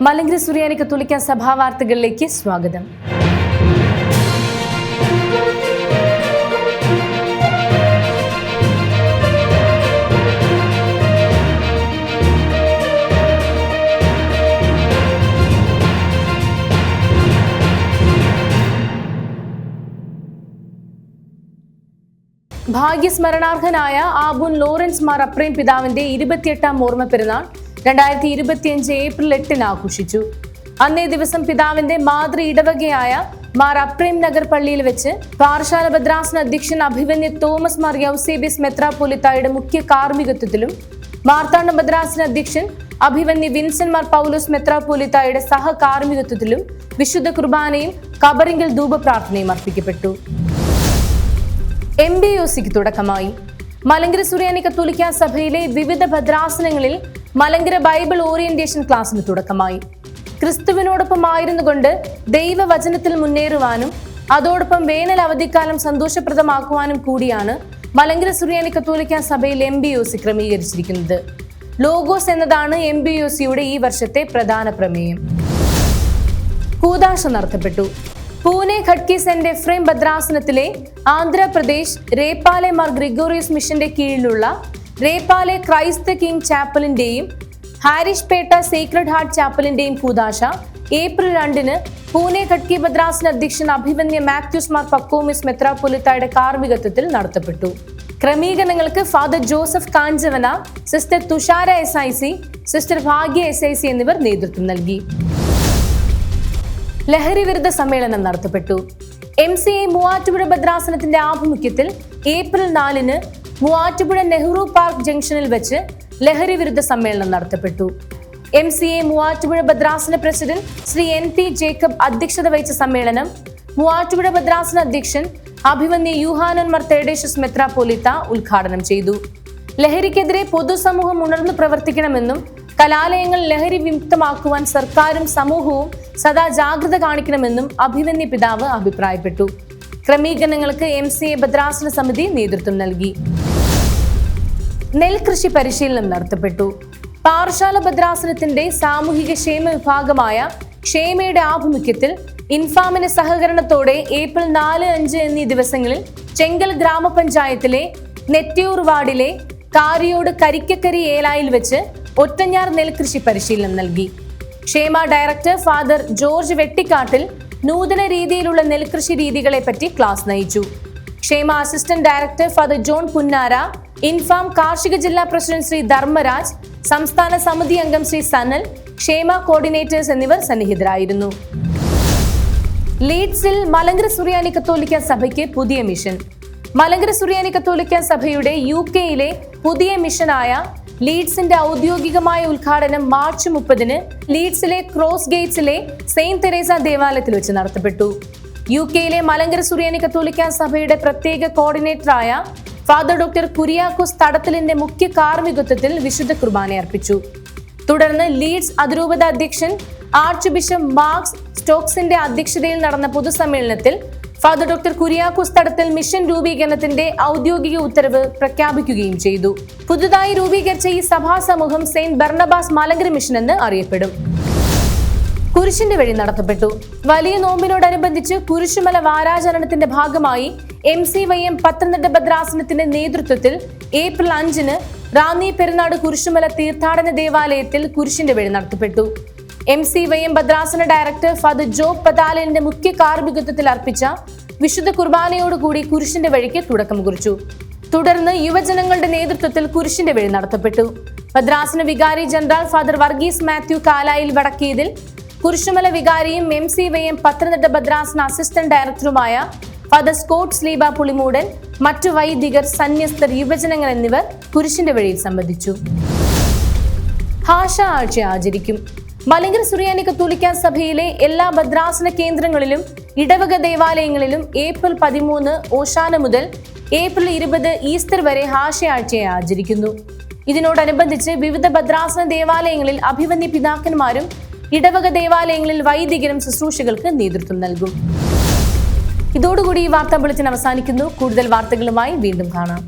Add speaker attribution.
Speaker 1: മലങ്കര സുറിയാനി കത്തോലിക്ക സഭാ വാർത്തകളിലേക്ക് സ്വാഗതം. ഭാഗ്യസ്മരണാർഹനായ ആബൂൻ ലോറൻസ് മാർ അപ്രേം പിതാവിന്റെ 28ാം ഓർമ്മ പെരുന്നാൾ 2025 ഏപ്രിൽ 8 ആഘോഷിച്ചു. അന്നേ ദിവസം പിതാവിന്റെ മാതൃ ഇടവകയായ മാർ അപ്രേം നഗർ പള്ളിയിൽ വെച്ച് പാറശാല ഭദ്രാസന അധ്യക്ഷൻ അഭിവന്യ തോമസ് മാർ യൗസേബിയസ് മെത്രാപ്പോലിത്തായുടെ മുഖ്യ കാർമ്മികത്വത്തിലും മാർത്താണ്ഡ ഭദ്രാസന അധ്യക്ഷൻ അഭിവന്യ വിൻസെന്റ് മാർ പൗലോസ് മെത്രാപ്പോലിത്തായുടെ സഹകാർമ്മികത്വത്തിലും വിശുദ്ധ കുർബാനയും കബറിങ്കൽ ധൂപ പ്രാർത്ഥനയും അർപ്പിക്കപ്പെട്ടു. MBOCക്ക് തുടക്കമായി. മലങ്കര സുറിയാനി കത്തോലിക്ക സഭയിലെ വിവിധ ഭദ്രാസനങ്ങളിൽ മലങ്കര ബൈബിൾ ഓറിയന്റേഷൻ ക്ലാസ്സിന് തുടക്കമായി. ക്രിസ്തുവിനോടൊപ്പം ആയിരുന്നുകൊണ്ട് ദൈവവചനത്തിൽ മുന്നേറുവാനും അതോടൊപ്പം വേനൽ അവധിക്കാലം സന്തോഷപ്രദമാക്കുവാനും കൂടിയാണ് മലങ്കര സുറിയാനി കത്തോലിക്ക സഭയിൽ MBOC ക്രമീകരിച്ചിരിക്കുന്നത്. ലോഗോസ് എന്നതാണ് MBOCയുടെ ഈ വർഷത്തെ പ്രധാന പ്രമേയം. കൂദാശ നടത്തപ്പെട്ടു. പൂനെ ഖഡ്കി സെന്റ് എഫ്രേം ഭദ്രാസനത്തിലെ ആന്ധ്രാപ്രദേശ് രേപ്പാലെ മാർ ഗ്രിഗോറിയസ് മിഷന്റെ കീഴിലുള്ള രേപ്പാലെ ക്രൈസ്ത കിങ് ചാപ്പലിന്റെയും ഹാരിഷ്പേട്ട സേക്രഡ് ഹാർട്ട് ചാപ്പലിന്റെയും കൂദാശ ഏപ്രിൽ 2 പൂനെ ഖഡ്കി ഭദ്രാസന അധ്യക്ഷൻ അഭിവന്യ മാത്യൂസ് മാർ പക്കോമിസ് മെത്രാപ്പൊലിത്തായുടെ കാർമ്മികത്വത്തിൽ നടത്തപ്പെട്ടു. ക്രമീകരണങ്ങൾക്ക് father Joseph Kanjavana, sister Thushara SIC, sister Bhagya SIC എന്നിവർ നേതൃത്വം നൽകി. ലഹരി വിരുദ്ധ സമ്മേളനം നടത്തപ്പെട്ടു. MCA മൂവാറ്റുപുഴ ഭദ്രാസനത്തിന്റെ ആഭിമുഖ്യത്തിൽ ഏപ്രിൽ 4 മൂവാറ്റുപുഴ നെഹ്റു പാർക്ക് ജംഗ്ഷനിൽ വെച്ച് ലഹരി വിരുദ്ധ സമ്മേളനം നടത്തപ്പെട്ടു. MCA മൂവാറ്റുപുഴ ഭദ്രാസന പ്രസിഡന്റ് ശ്രീ NP ജേക്കബ് അധ്യക്ഷത വഹിച്ച സമ്മേളനം മൂവാറ്റുപുഴ ഭദ്രാസന അധ്യക്ഷൻ അഭിവന്യ യൂഹാനൻ മാർ തേഡേഷ്യസ് മെത്രാപ്പൊലീത്ത ഉദ്ഘാടനം ചെയ്തു. ലഹരിക്കെതിരെ പൊതുസമൂഹം ഉണർന്നു പ്രവർത്തിക്കണമെന്നും കലാലയങ്ങൾ ലഹരി വിമുക്തമാക്കുവാൻ സർക്കാരും സമൂഹവും സദാ ജാഗ്രത കാണിക്കണമെന്നും അഭിവന്യ പിതാവ് അഭിപ്രായപ്പെട്ടു. ക്രമീകരണങ്ങൾക്ക് MCA ഭദ്രാസന സമിതി നേതൃത്വം നൽകി. നെൽകൃഷി പരിശീലനം നടത്തപ്പെട്ടു. പാറശാല ഭദ്രാസനത്തിന്റെ സാമൂഹിക ക്ഷേമ വിഭാഗമായ ക്ഷേമയുടെ ആഭിമുഖ്യത്തിൽ ഇൻഫാമിന്റെ സഹകരണത്തോടെ ഏപ്രിൽ 4, 5 എന്നീ ദിവസങ്ങളിൽ ചെങ്കൽ ഗ്രാമപഞ്ചായത്തിലെ നെറ്റിയൂർ വാർഡിലെ കാരിയോട് കരിക്കക്കരി ഏലായിൽ വെച്ച് ഒറ്റഞ്ഞാർ നെൽകൃഷി പരിശീലനം നൽകി. ക്ഷേമ ഡയറക്ടർ ഫാദർ ജോർജ് വെട്ടിക്കാട്ടിൽ നൂതന രീതിയിലുള്ള നെൽകൃഷി രീതികളെ പറ്റി ക്ലാസ് നയിച്ചു. ക്ഷേമ അസിസ്റ്റന്റ് ഡയറക്ടർ ഫാദർ ജോൺ പുന്നാര, ഇൻഫാം കാർഷിക ജില്ലാ പ്രസിഡന്റ് ശ്രീ ധർമ്മരാജ്, സംസ്ഥാന സമിതി അംഗം ശ്രീ സനൽ, ക്ഷേമ കോർഡിനേറ്റേഴ്സ് എന്നിവർ സന്നിഹിതരായിരുന്നു. ലീഡ്സിൽ മലങ്കര സുറിയാനി കത്തോലിക്ക സഭയ്ക്ക് പുതിയ മിഷൻ. മലങ്കര സുറിയാനി കത്തോലിക്ക സഭയുടെ UK പുതിയ മിഷനായ ലീഡ്സിന്റെ ഔദ്യോഗികമായ ഉദ്ഘാടനം മാർച്ച് 30 ലീഡ്സിലെ ക്രോസ് ഗേറ്റ്സിലെ സെയിന്റ് തെരേസ ദേവാലയത്തിൽ വെച്ച് നടത്തപ്പെട്ടു. UK മലങ്കര സുറിയാനി കത്തോലിക്ക സഭയുടെ പ്രത്യേക കോർഡിനേറ്ററായ ഫാദർ ഡോക്ടർ കുര്യാക്കോസ് തടത്തലിന്റെ മുഖ്യ കാർമ്മികത്വത്തിൽ വിശുദ്ധ കുർബാന അർപ്പിച്ചു. തുടർന്ന് ലീഡ്സ് അതിരൂപത അധ്യക്ഷൻ ആർച്ച് ബിഷപ്പ് മാർക്സ് സ്റ്റോക്സിന്റെ അധ്യക്ഷതയിൽ നടന്ന പൊതുസമ്മേളനത്തിൽ father doctor Kuriakose Thadathal mission രൂപീകരണത്തിന്റെ ഔദ്യോഗിക ഉത്തരവ് പ്രഖ്യാപിക്കുകയും ചെയ്തു. പുതുതായി രൂപീകരിച്ച ഈ സഭാ സമൂഹം സെയിന്റ് ബർണബാസ് മലങ്കര മിഷൻ എന്ന് അറിയപ്പെടും. കുരിശിന്റെ വഴി നടത്തപ്പെട്ടു. വലിയ നോമ്പിനോടനുബന്ധിച്ച് കുരിശുമല വാരാചരണത്തിന്റെ ഭാഗമായി MCYM പത്തനംതിട്ട ഭദ്രാസനത്തിന്റെ നേതൃത്വത്തിൽ ഏപ്രിൽ 5 റാന്നി പെരുന്നാട് കുരിശുമല തീർത്ഥാടന ദേവാലയത്തിൽ കുരിശിന്റെ വഴി നടത്തപ്പെട്ടു. MCYM ഭദ്രാസന ഡയറക്ടർ ഫാദർ ജോബ് പതാലിന്റെ മുഖ്യ കാർമ്മികത്വത്തിൽ അർപ്പിച്ച വിശുദ്ധ കുർബാനയോടുകൂടി കുരിശിന്റെ വഴിക്ക് തുടക്കം കുറിച്ചു. തുടർന്ന് യുവജനങ്ങളുടെ നേതൃത്വത്തിൽ കുരിശിന്റെ വഴി നടത്തപ്പെട്ടു. ഭദ്രാസന വികാരി ജനറൽ ഫാദർ വർഗീസ് മാത്യു കാലായിൽ വടക്കിയതിൽ കുരിശുമല വികാരിയും MCYM പത്തനംതിട്ട ഭദ്രാസന അസിസ്റ്റന്റ് ഡയറക്ടറുമായ ഫാദർ സ്കോട്ട് സ്ലീബ പുളിമൂടൻ, മറ്റു വൈദികർ, സന്യസ്തർ, യുവജനങ്ങൾ എന്നിവർ കുരിശിന്റെ വഴിയിൽ സംബന്ധിച്ചു. ഭാഷ ആഴ്ച ആചരിക്കും. മലങ്കര സുറിയാനി കത്തോലിക്ക സഭയിലെ എല്ലാ ഭദ്രാസന കേന്ദ്രങ്ങളിലും ഇടവക ദേവാലയങ്ങളിലും ഏപ്രിൽ 13 ഓശാന മുതൽ ഏപ്രിൽ 20 ഈസ്റ്റർ വരെ ഹാസ്യാഴ്ചയെ ആചരിക്കുന്നു. ഇതിനോടനുബന്ധിച്ച് വിവിധ ഭദ്രാസന ദേവാലയങ്ങളിൽ അഭിവന്യ പിതാക്കന്മാരും ഇടവക ദേവാലയങ്ങളിൽ വൈദികരും ശുശ്രൂഷകൾക്ക് നേതൃത്വം നൽകും. ഇതോടുകൂടി ഈ വാർത്താ ബുള്ളറ്റിൻ അവസാനിക്കുന്നു. കൂടുതൽ വാർത്തകളുമായി വീണ്ടും കാണാം.